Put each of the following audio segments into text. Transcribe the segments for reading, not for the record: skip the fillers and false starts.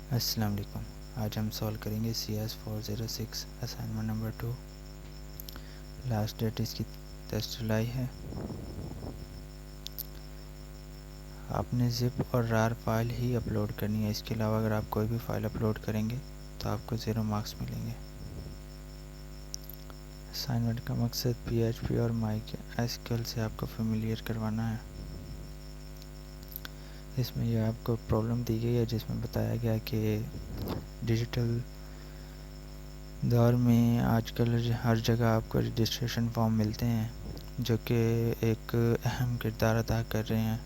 अस्सलाम वालेकुम। आज हम सॉल्व करेंगे CS406 assignment number 2। Last date इसकी 10 जुलाई है। आपने जिप और रार फाइल ही अपलोड करनी है। इसके अलावा अगर आप कोई भी फाइल अपलोड करेंगे तो आपको 0 मार्क्स मिलेंगे। असाइनमेंट का मकसद PHP और MySQL से आपको फेमिलियर करवाना है। इसमें यह आपको प्रॉब्लम दी गई है जिसमें बताया गया कि डिजिटल दौर में आजकल हर जगह आपको रजिस्ट्रेशन फॉर्म मिलते हैं जो कि एक अहम किरदार अदा कर रहे हैं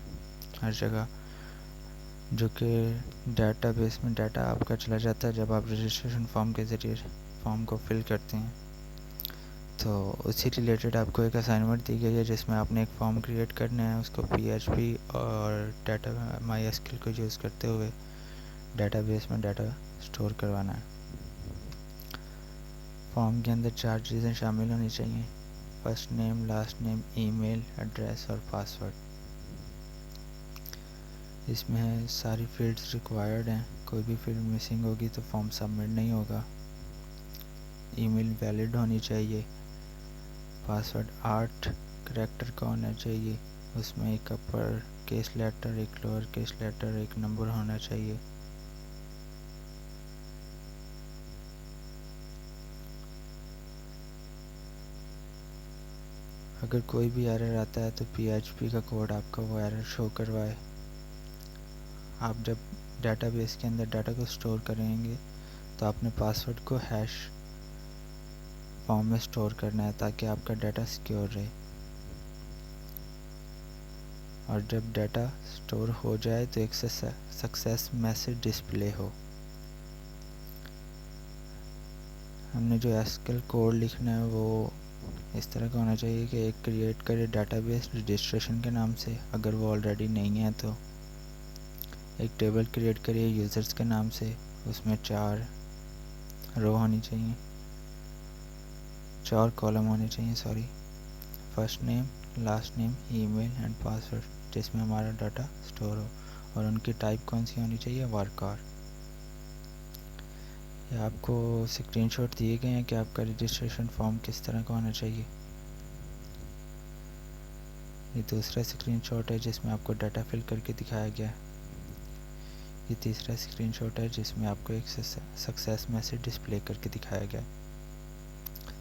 हर जगह, जो कि डेटाबेस में डाटा आपका चला जाता है जब आप रजिस्ट्रेशन फॉर्म के ज़रिए फॉर्म को फिल करते हैं। तो उसी रिलेटेड आपको एक असाइनमेंट दी गई है जिसमें आपने एक फॉर्म क्रिएट करना है, उसको PHP और डाटा MySQL को यूज़ करते हुए डेटाबेस में डाटा स्टोर करवाना है। फॉर्म के अंदर 4 चीज़ें शामिल होनी चाहिए: first name, last name, email address और पासवर्ड। इसमें सारी फील्ड्स रिक्वायर्ड हैं। कोई भी फील्ड मिसिंग होगी तो फॉर्म सबमिट नहीं होगा। ईमेल वैलिड होनी चाहिए। पासवर्ड 8 करैक्टर का होना चाहिए। उसमें एक अपर केस लेटर, एक लोअर केस लेटर, एक नंबर होना चाहिए। अगर कोई भी एरर आता है तो PHP का कोड आपका वो एरर शो करवाए। आप जब डेटाबेस के अंदर डाटा को स्टोर करेंगे तो आपने पासवर्ड को हैश फॉर्म में स्टोर करना है ताकि आपका डाटा सिक्योर रहे। और जब डाटा स्टोर हो जाए तो एक सक्सेस मैसेज डिस्प्ले हो। हमने जो SQL कोड लिखना है वो इस तरह का होना चाहिए कि एक क्रिएट करे डेटाबेस रजिस्ट्रेशन के नाम से, अगर वो ऑलरेडी नहीं है तो एक टेबल क्रिएट करिए यूज़र्स के नाम से, उसमें 4 रो होनी चाहिए, 4 कॉलम होने चाहिए, first name, last name, email and password, जिसमें हमारा डाटा स्टोर हो। और उनकी टाइप कौन सी होनी चाहिए? वर्कार। ये आपको स्क्रीनशॉट दिए गए हैं कि आपका रजिस्ट्रेशन फॉर्म किस तरह का होना चाहिए। ये दूसरा स्क्रीनशॉट है जिसमें आपको डाटा फिल करके दिखाया गया है। ये तीसरा स्क्रीनशॉट है जिसमें आपको एक सक्सेस मैसेज डिस्प्ले करके दिखाया गया है।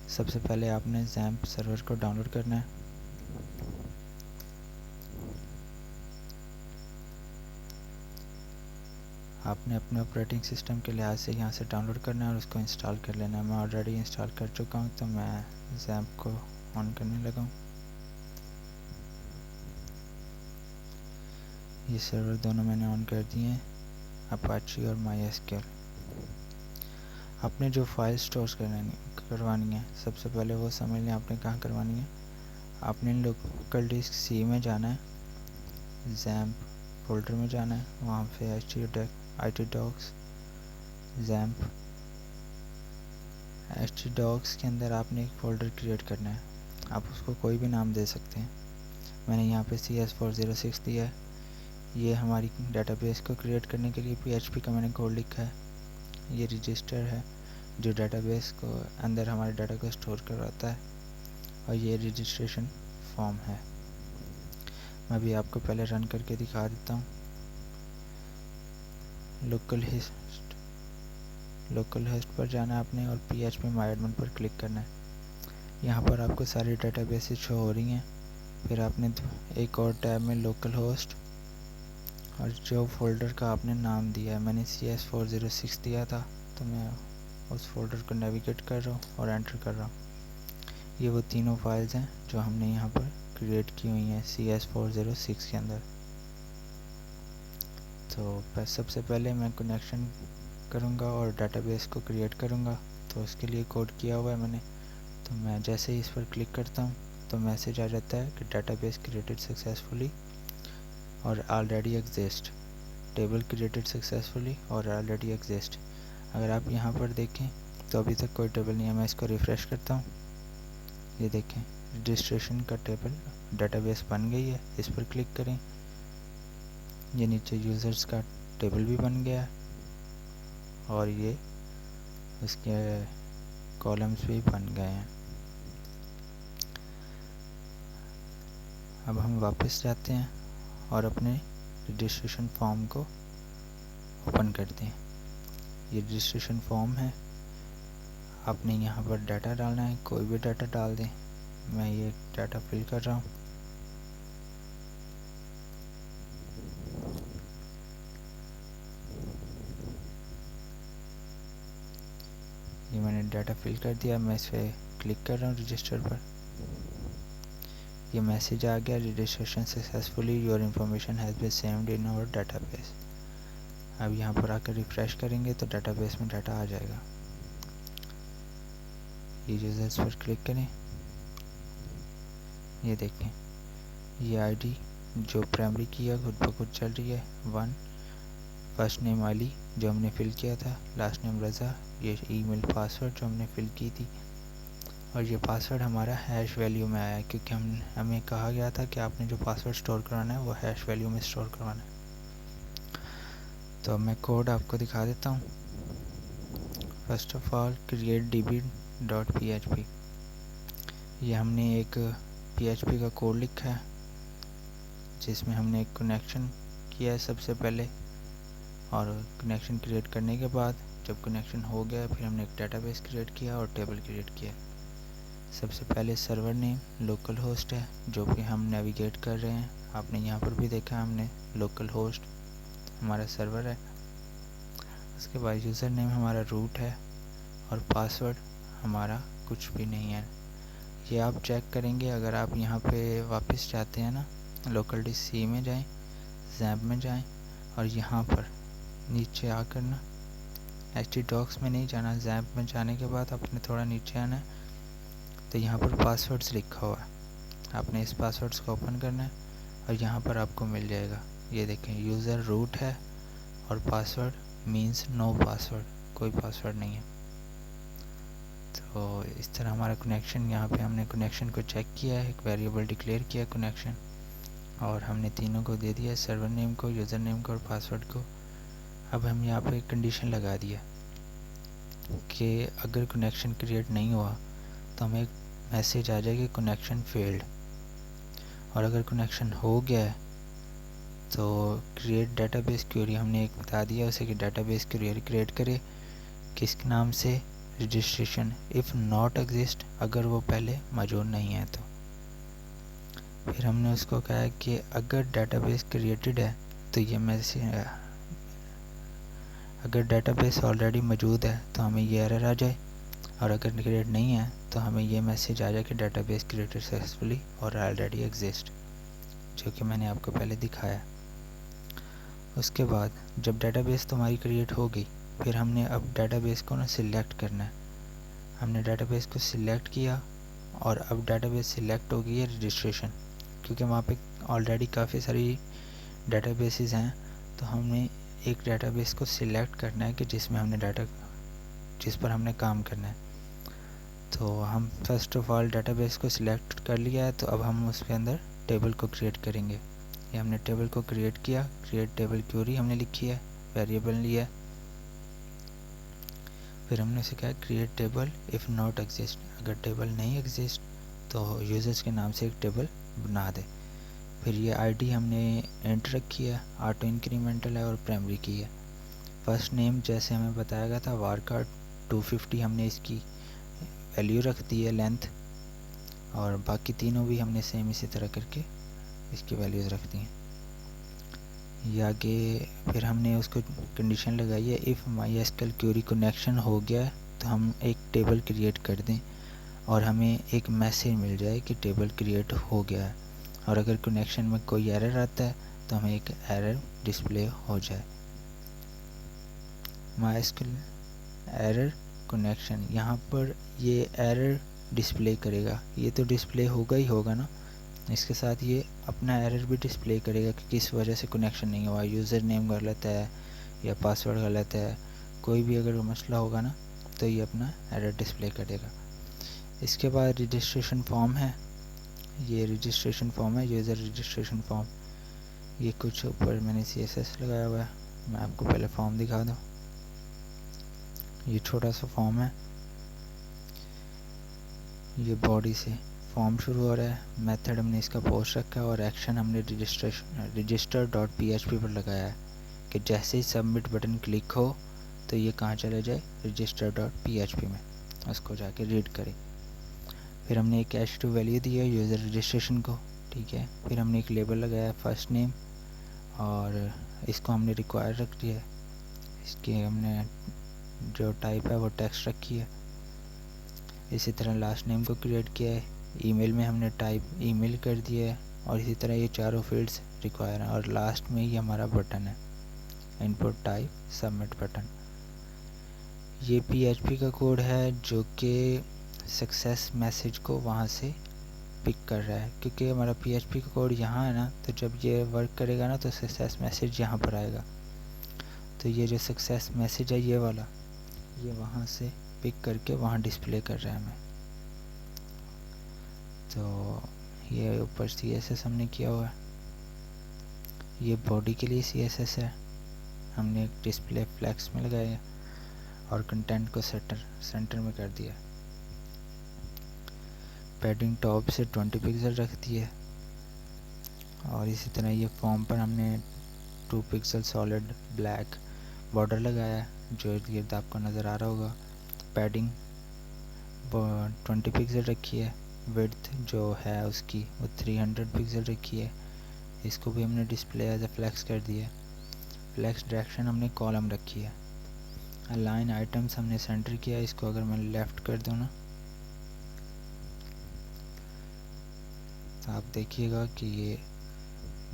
सबसे पहले आपने XAMPP सर्वर को डाउनलोड करना है। आपने अपने ऑपरेटिंग सिस्टम के लिहाज से यहाँ से डाउनलोड करना है और उसको इंस्टॉल कर लेना है। मैं ऑलरेडी इंस्टॉल कर चुका हूँ तो मैं XAMPP को ऑन करने लगा हूँ। ये सर्वर दोनों मैंने ऑन कर दिए हैं, अपाची और MySQL। आपने जो फाइल स्टोर करवानी है, सबसे पहले वो समझ लें आपने कहाँ करवानी है। आपने लोकल डिस्क C में जाना है, XAMPP फोल्डर में जाना है, वहाँ पे htdocs XAMPP htdocs के अंदर आपने एक फ़ोल्डर क्रिएट करना है। आप उसको कोई भी नाम दे सकते हैं। मैंने यहाँ पे CS406 दिया है। ये हमारी डेटाबेस को क्रिएट करने के लिए PHP का मैंने कोड लिखा है। ये रजिस्टर है जो डेटाबेस को अंदर हमारे डाटा को स्टोर करवाता है, और ये रजिस्ट्रेशन फॉर्म है। मैं भी आपको पहले रन करके दिखा देता हूँ। लोकल होस्ट पर जाना है आपने और PHP MyAdmin पर क्लिक करना है। यहाँ पर आपको सारी डेटाबेसेस शो हो रही हैं। फिर आपने एक और टैब में लोकल होस्ट और जो फोल्डर का आपने नाम दिया है, मैंने CS406 दिया था तो मैं उस फोल्डर को नेविगेट कर रहा हूँ और एंटर कर रहा हूँ। ये वो तीनों फाइल्स हैं जो हमने यहाँ पर क्रिएट की हुई हैं CS406 के अंदर। तो सबसे पहले मैं कनेक्शन करूँगा और डेटाबेस को क्रिएट करूँगा, तो उसके लिए कोड किया हुआ है मैंने। तो मैं जैसे ही इस पर क्लिक करता हूँ तो मैसेज आ जाता है कि डेटाबेस क्रिएटेड सक्सेसफुली और already exist, table created successfully और ऑलरेडी एग्जिस्ट। अगर आप यहाँ पर देखें तो अभी तक कोई टेबल नहीं है। मैं इसको रिफ़्रेश करता हूँ, ये देखें रजिस्ट्रेशन का टेबल डेटाबेस बन गई है। इस पर क्लिक करें, ये नीचे यूज़र्स का टेबल भी बन गया है। और ये उसके कॉलम्स भी बन गए हैं। अब हम वापस जाते हैं और अपने रजिस्ट्रेशन फॉर्म को ओपन करते हैं। ये रजिस्ट्रेशन फॉर्म है, आपने यहाँ पर डाटा डालना है, कोई भी डाटा डाल दें। मैं ये डाटा फिल कर रहा हूँ। ये मैंने डाटा फिल कर दिया। मैं इस पर क्लिक कर रहा हूँ रजिस्टर पर। ये मैसेज आ गया, registration successfully, your information has been saved in our database. अब यहाँ पर आकर रिफ्रेश करेंगे तो डाटाबेस में डाटा आ जाएगा। ये यूज़र्स पर क्लिक करें। ये देखें, ये आईडी जो प्राइमरी की है खुद ब खुद चल रही है। 1 फर्स्ट नेम अली जो हमने फ़िल किया था, लास्ट नेम रज़ा, ये ईमेल पासवर्ड जो हमने फ़िल की थी, और ये पासवर्ड हमारा हैश वैल्यू में आया है क्योंकि हमें कहा गया था कि आपने जो पासवर्ड स्टोर करवाना है वो हैश वैल्यू में स्टोर करवाना है। तो अब मैं कोड आपको दिखा देता हूँ। First of all create db.php, ये हमने एक PHP का कोड लिखा है जिसमें हमने एक कनेक्शन किया है सबसे पहले, और कनेक्शन क्रिएट करने के बाद जब कनेक्शन हो गया फिर हमने एक डेटाबेस क्रिएट किया और टेबल क्रिएट किया। सबसे पहले सर्वर नेम लोकल होस्ट है जो कि हम नेविगेट कर रहे हैं। आपने यहाँ पर भी देखा हमने लोकल होस्ट हमारा सर्वर है। उसके बाद यूज़र नेम हमारा रूट है और पासवर्ड हमारा कुछ भी नहीं है। ये आप चेक करेंगे अगर आप यहाँ पे वापस जाते हैं ना, लोकल डिस्क सी में जाएं, ज़ैम्प में जाएं और यहाँ पर नीचे आकर ना htdocs में नहीं जाना, ज़ैम्प में जाने के बाद आपने थोड़ा नीचे आना है तो यहाँ पर पासवर्ड्स लिखा हुआ है। आपने इस पासवर्ड्स को ओपन करना है और यहाँ पर आपको मिल जाएगा। ये देखें, यूज़र रूट है और पासवर्ड मीन्स नो पासवर्ड, कोई पासवर्ड नहीं है। तो इस तरह हमारा कनेक्शन, यहाँ पे हमने कनेक्शन को चेक किया है, एक वेरिएबल डिक्लेयर किया कनेक्शन, और हमने तीनों को दे दिया, सर्वर नेम को, यूज़र नेम को और पासवर्ड को। अब हम यहाँ पे कंडीशन लगा दिया कि अगर कनेक्शन क्रिएट नहीं हुआ तो हमें एक मैसेज आ जाएगी कनेक्शन फेल्ड, और अगर कनेक्शन हो गया है तो क्रिएट डेटाबेस क्वेरी हमने एक बता दिया उसे कि डेटाबेस क्वेरी क्रिएट करे, किस नाम से, रजिस्ट्रेशन इफ़ नॉट एग्जिस्ट, अगर वो पहले मौजूद नहीं है तो। फिर हमने उसको कहा कि अगर डेटाबेस क्रिएटेड है तो ये मैसेज, अगर डेटाबेस ऑलरेडी मौजूद है तो हमें ये एरर आ जाए, और अगर क्रिएट नहीं है तो हमें ये मैसेज आ जाए कि डेटाबेस क्रिएटेड सक्सेसफुली और ऑलरेडी एग्जिस्ट, जो कि मैंने आपको पहले दिखाया। उसके बाद जब डेटाबेस तुम्हारी क्रिएट हो गई फिर हमने अब डेटाबेस को ना सिलेक्ट करना है। हमने डेटाबेस को सिलेक्ट किया और अब डेटाबेस सिलेक्ट हो गई है रजिस्ट्रेशन, क्योंकि वहाँ पे ऑलरेडी काफ़ी सारी डेटाबेसेस हैं तो हमने एक डेटाबेस को सिलेक्ट करना है कि जिसमें हमने जिस पर हमने काम करना है। तो हम फर्स्ट ऑफ ऑल डेटाबेस को सिलेक्ट कर लिया है तो अब हम उसके अंदर टेबल को क्रिएट करेंगे। ये हमने टेबल को क्रिएट किया, क्रिएट टेबल क्वेरी हमने लिखी है, वेरिएबल लिया है। फिर हमने उसे कहा create table if not exist, अगर टेबल नहीं एग्जिस्ट तो यूज़र्स के नाम से एक टेबल बना दे। फिर ये आईडी हमने एंटर रखी है, ऑटो इंक्रीमेंटल है और प्राइमरी की है। फर्स्ट नेम जैसे हमें बताया गया था वारकार्ड 250 हमने इसकी वैल्यू रख दी है लेंथ, और बाकी तीनों भी हमने सेम इसी तरह करके इसकी वैल्यूज़ रख दी हैं। ये आगे फिर हमने उसको कंडीशन लगाई है इफ़ MySQL क्वेरी कनेक्शन हो गया है तो हम एक टेबल क्रिएट कर दें और हमें एक मैसेज मिल जाए कि टेबल क्रिएट हो गया है, और अगर कनेक्शन में कोई एरर आता है तो हमें एक एरर डिस्प्ले हो जाए। MySQL एरर कनेक्शन, यहाँ पर ये एरर डिस्प्ले करेगा, ये तो डिस्प्ले होगा ही होगा ना, इसके साथ ये अपना एरर भी डिस्प्ले करेगा कि किस वजह से कनेक्शन नहीं हुआ, यूज़र नेम गलत है या पासवर्ड गलत है, कोई भी अगर मसला होगा ना तो ये अपना एरर डिस्प्ले करेगा। इसके बाद रजिस्ट्रेशन फॉर्म है, ये रजिस्ट्रेशन फॉर्म है, यूज़र रजिस्ट्रेशन फॉर्म। ये कुछ ऊपर मैंने CSS लगाया हुआ है, मैं आपको पहले फॉर्म दिखा दूँ। ये छोटा सा फॉर्म है, ये बॉडी से फॉर्म शुरू हो रहा है। मेथड हमने इसका पोस्ट रखा है और एक्शन हमने रजिस्टर डॉट PHP पर लगाया है कि जैसे ही सबमिट बटन क्लिक हो तो ये कहाँ चले जाए, रजिस्टर डॉट PHP में, उसको जाके रीड करें। फिर हमने एक कैश टू वैल्यू दी है यूज़र रजिस्ट्रेशन को, ठीक है। फिर हमने एक लेबल लगाया फर्स्ट नेम और इसको हमने रिक्वायर रख दिया है। इसकी हमने जो टाइप है वो टेक्स्ट रखी है। इसी तरह लास्ट नेम को क्रिएट किया है। ईमेल में हमने टाइप ईमेल कर दिया है और इसी तरह ये चारों फील्ड्स रिक्वायर हैं। और लास्ट में ये हमारा बटन है, इनपुट टाइप सबमिट बटन। ये PHP का कोड है जो कि सक्सेस मैसेज को वहाँ से पिक कर रहा है, क्योंकि हमारा PHP का कोड यहाँ है ना, तो जब ये वर्क करेगा ना तो सक्सेस मैसेज यहाँ पर आएगा। तो ये जो सक्सेस मैसेज है ये वाला, ये वहाँ से पिक करके वहाँ डिस्प्ले कर रहा है हमें। तो ये ऊपर CSS हमने किया हुआ है। ये बॉडी के लिए CSS है, हमने एक डिस्प्ले फ्लैक्स में लगाया है और कंटेंट को सेंटर में कर दिया। पैडिंग टॉप से 20 पिक्सल रख दी है और इसी तरह ये फॉर्म पर हमने 2 पिक्सल सॉलिड ब्लैक बॉर्डर लगाया है जो इर्द गिर्द आपको नज़र आ रहा होगा। पैडिंग 20 पिक्सल रखी है, विड्थ जो है उसकी वो 300 पिक्सल रखी है। इसको भी हमने डिस्प्ले एज ए फ्लैक्स कर दिया। फ्लैक्स डायरेक्शन हमने कॉलम रखी है। अलाइन आइटम्स हमने सेंटर किया। इसको अगर मैं लेफ़्ट कर दूँ ना तो आप देखिएगा कि ये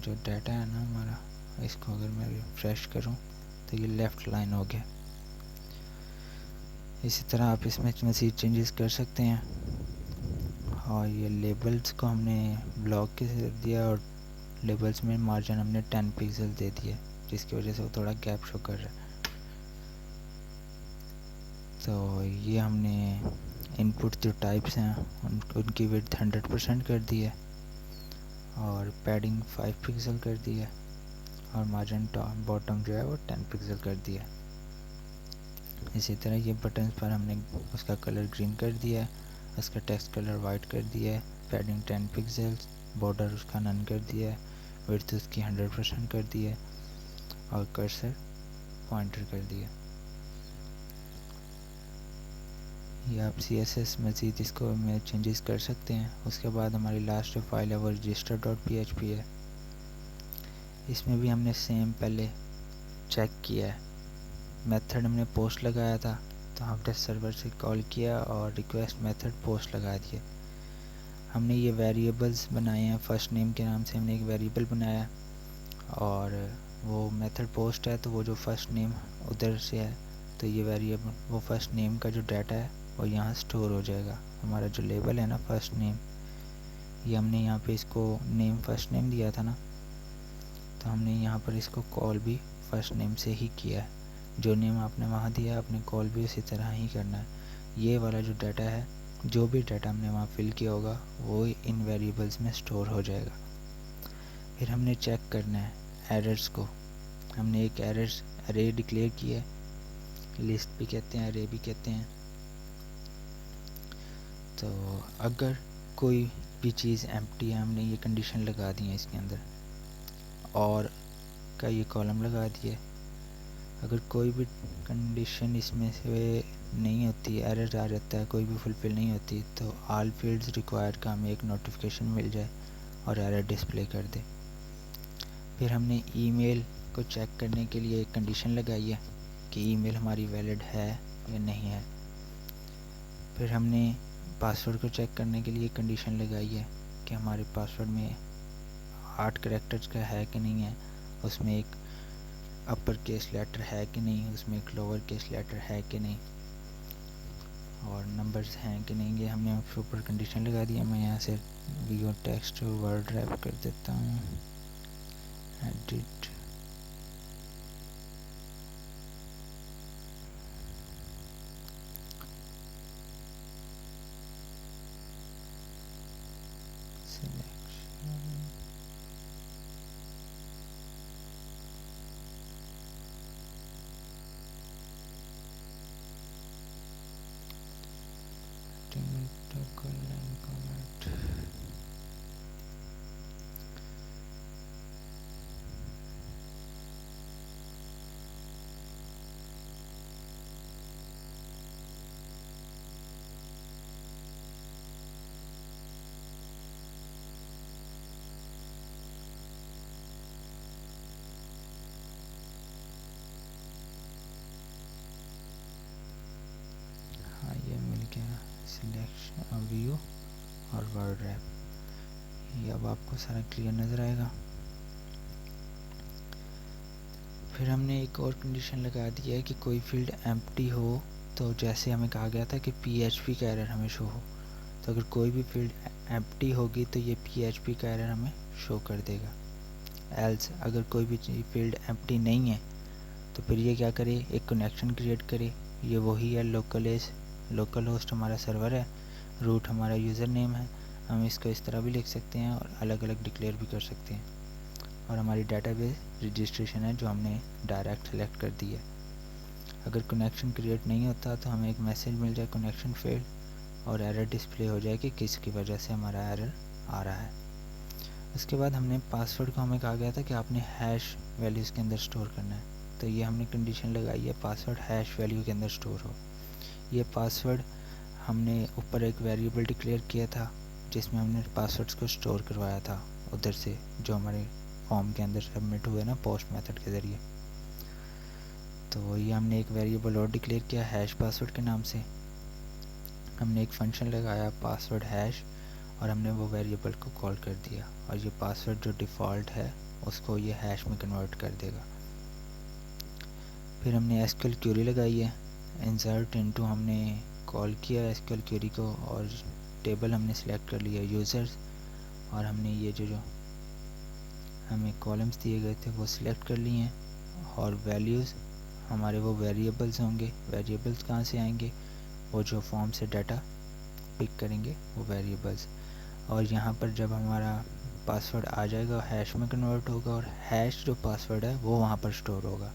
जो डाटा है ना हमारा, इसको अगर मैं रिफ्रेश करूँ तो ये लेफ़्ट लाइन हो गया। इसी तरह आप इसमें मज़ीद चेंजेस कर सकते हैं। और ये लेबल्स को हमने ब्लॉक के दिया और लेबल्स में मार्जिन हमने 10 पिक्सल दे दिया, जिसकी वजह से वो थोड़ा गैप शो कर रहा है। तो ये हमने इनपुट जो टाइप्स हैं उनकी विड्थ 100% कर दी है और पैडिंग 5 पिक्सल कर दी है और मार्जिन टॉप बॉटम जो है वो 10 पिक्सल कर दिया। इसी तरह ये बटन्स पर हमने उसका कलर ग्रीन कर दिया है, उसका टेक्स्ट कलर वाइट कर दिया है, पैडिंग 10 पिक्सल्स, बॉर्डर उसका नन कर दिया है, विड्थ उसकी 100% कर दी है और कर्सर पॉइंटर कर दिया। ये आप CSS मज़ीद इसको में चेंजेस कर सकते हैं। उसके बाद हमारी लास्ट जो फाइल है वो रजिस्टर डॉट PHP है। इसमें भी हमने सेम पहले चेक किया है। मेथड हमने पोस्ट लगाया था तो हमने सर्वर से कॉल किया और रिक्वेस्ट मेथड पोस्ट लगा दिया। हमने ये वेरिएबल्स बनाए हैं, फर्स्ट नेम के नाम से हमने एक वेरिएबल बनाया और वो मेथड पोस्ट है तो वो जो फर्स्ट नेम उधर से है तो ये वेरिएबल वो फर्स्ट नेम का जो डाटा है वो यहाँ स्टोर हो जाएगा। हमारा जो लेबल है ना फर्स्ट नेम, ये हमने यहाँ पे इसको नेम फर्स्ट नेम दिया था ना, तो हमने यहाँ पर इसको कॉल भी फर्स्ट नेम से ही किया है। जो नेम आपने वहाँ दिया है आपने कॉल भी उसी तरह ही करना है। ये वाला जो डाटा है, जो भी डाटा हमने वहाँ फिल किया होगा वो इन वेरिएबल्स में स्टोर हो जाएगा। फिर हमने चेक करना है एरर्स को। हमने एक एरर्स अरे डिक्लेयर किया है, लिस्ट भी कहते हैं अरे भी कहते हैं। तो अगर कोई भी चीज़ एम्प्टी है, हमने ये कंडीशन लगा दी है इसके अंदर और का ये कॉलम लगा दिया। अगर कोई भी कंडीशन इसमें से नहीं होती, एरर आ जाता है, कोई भी फुलफिल नहीं होती, तो ऑल फील्ड्स रिक्वायर्ड का हमें एक नोटिफिकेशन मिल जाए और एरर डिस्प्ले कर दे। फिर हमने ईमेल को चेक करने के लिए एक कंडीशन लगाई है कि ईमेल हमारी वैलिड है या नहीं है। फिर हमने पासवर्ड को चेक करने के लिए कंडीशन लगाई है कि हमारे पासवर्ड में 8 कैरेक्टर्स का है कि नहीं है, उसमें एक अपर केस लेटर है कि नहीं, उसमें एक लोअर केस लेटर है कि नहीं और नंबर्स हैं कि नहीं, ये हमने उसके ऊपर कंडीशन लगा दी है। मैं यहाँ से वीडियो टेक्स्ट वर्ड रैप कर देता हूँ, एडिट सिलेक्शन व्यू और वर्ड रैप, ये अब आपको सारा क्लियर नज़र आएगा। फिर हमने एक और कंडीशन लगा दी है कि कोई फील्ड एम्प्टी हो, तो जैसे हमें कहा गया था कि PHP का एरर हमें शो हो, तो अगर कोई भी फील्ड एम्प्टी होगी तो ये PHP का एरर हमें शो कर देगा। एल्स अगर कोई भी फील्ड एम्प्टी नहीं है तो फिर ये क्या करे, एक कनेक्शन क्रिएट करे। ये वही है लोकल होस्ट हमारा सर्वर है, रूट हमारा यूज़र नेम है। हम इसको इस तरह भी लिख सकते हैं और अलग अलग डिक्लेयर भी कर सकते हैं। और हमारी डेटाबेस रजिस्ट्रेशन है जो हमने डायरेक्ट सेलेक्ट कर दी है। अगर कनेक्शन क्रिएट नहीं होता तो हमें एक मैसेज मिल जाए कनेक्शन फेल्ड, और एरर डिस्प्ले हो जाए कि किसकी वजह से हमारा एरर आ रहा है। उसके बाद हमने पासवर्ड को हमें कहा गया था कि आपने हैश वैल्यूज़ के अंदर स्टोर करना है, तो ये हमने कंडीशन लगाई है पासवर्ड हैश वैल्यू के अंदर स्टोर हो। ये पासवर्ड हमने ऊपर एक वेरिएबल डिक्लेयर किया था जिसमें हमने पासवर्ड्स को स्टोर करवाया था उधर से, जो हमारे फॉर्म के अंदर सबमिट हुए ना पोस्ट मेथड के ज़रिए। तो ये हमने एक वेरिएबल और डिक्लेयर किया हैश पासवर्ड के नाम से। हमने एक फंक्शन लगाया पासवर्ड हैश और हमने वो वेरिएबल को कॉल कर दिया, और ये पासवर्ड जो डिफ़ॉल्ट है उसको ये हैश में कन्वर्ट कर देगा। फिर हमने एसक्यूएल क्वेरी लगाई है, इंसर्ट इनटू हमने कॉल किया एसक्यूएल क्वेरी को, और टेबल हमने सेलेक्ट कर लिया यूज़र्स, और हमने ये जो हमें कॉलम्स दिए गए थे वो सिलेक्ट कर लिए हैं। और वैल्यूज़ हमारे वो वेरिएबल्स होंगे। वेरिएबल्स कहाँ से आएंगे, वो जो फॉर्म से डाटा पिक करेंगे वो वेरिएबल्स। और यहाँ पर जब हमारा पासवर्ड आ जाएगा हैश में कन्वर्ट होगा, और हैश जो पासवर्ड है वो वहाँ पर स्टोर होगा।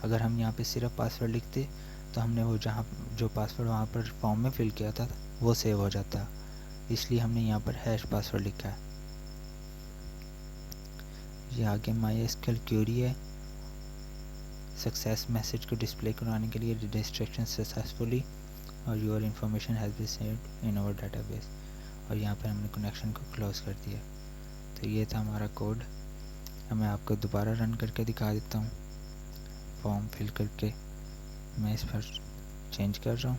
अगर हम यहाँ पे सिर्फ पासवर्ड लिखते तो हमने वो जो पासवर्ड वहाँ पर फॉर्म में फिल किया था वो सेव हो जाता, इसलिए हमने यहाँ पर हैश पासवर्ड लिखा है। ये आगे MySQL क्वेरी है, सक्सेस मैसेज को डिस्प्ले कराने के लिए रजिस्ट्रेशन सक्सेसफुली और your information has been saved in our database, और यहाँ पर हमने कनेक्शन को क्लोज़ कर दिया। तो ये था हमारा कोड। मैं आपको दोबारा रन करके दिखा देता हूँ। फॉर्म फिल करके मैं इस पर चेंज कर रहा हूँ।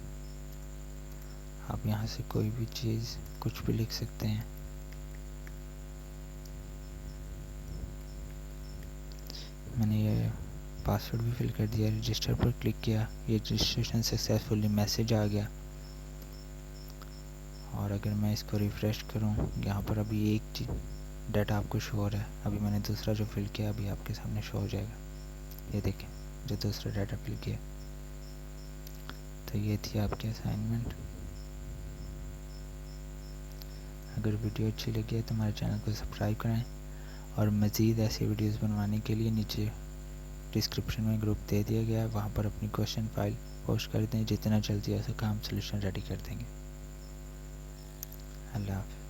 आप यहाँ से कोई भी चीज़ कुछ भी लिख सकते हैं। मैंने ये पासवर्ड भी फिल कर दिया, रजिस्टर पर क्लिक किया, ये रजिस्ट्रेशन सक्सेसफुली मैसेज आ गया। और अगर मैं इसको रिफ़्रेश करूं, यहाँ पर अभी एक चीज़ डाटा आपको शो हो रहा है। अभी मैंने दूसरा जो फिल किया अभी आपके सामने शो हो जाएगा। ये देखें जो दूसरा डाटा फिल किया। तो ये थी आपकी असाइनमेंट। अगर वीडियो अच्छी लगी है तो हमारे चैनल को सब्सक्राइब करें, और मज़ीद ऐसी वीडियोस बनवाने के लिए नीचे डिस्क्रिप्शन में ग्रुप दे दिया गया है, वहाँ पर अपनी क्वेश्चन फाइल पोस्ट कर दें। जितना जल्दी हो सके हम सोल्यूशन रेडी कर देंगे। अल्लाह हाफ़िज़।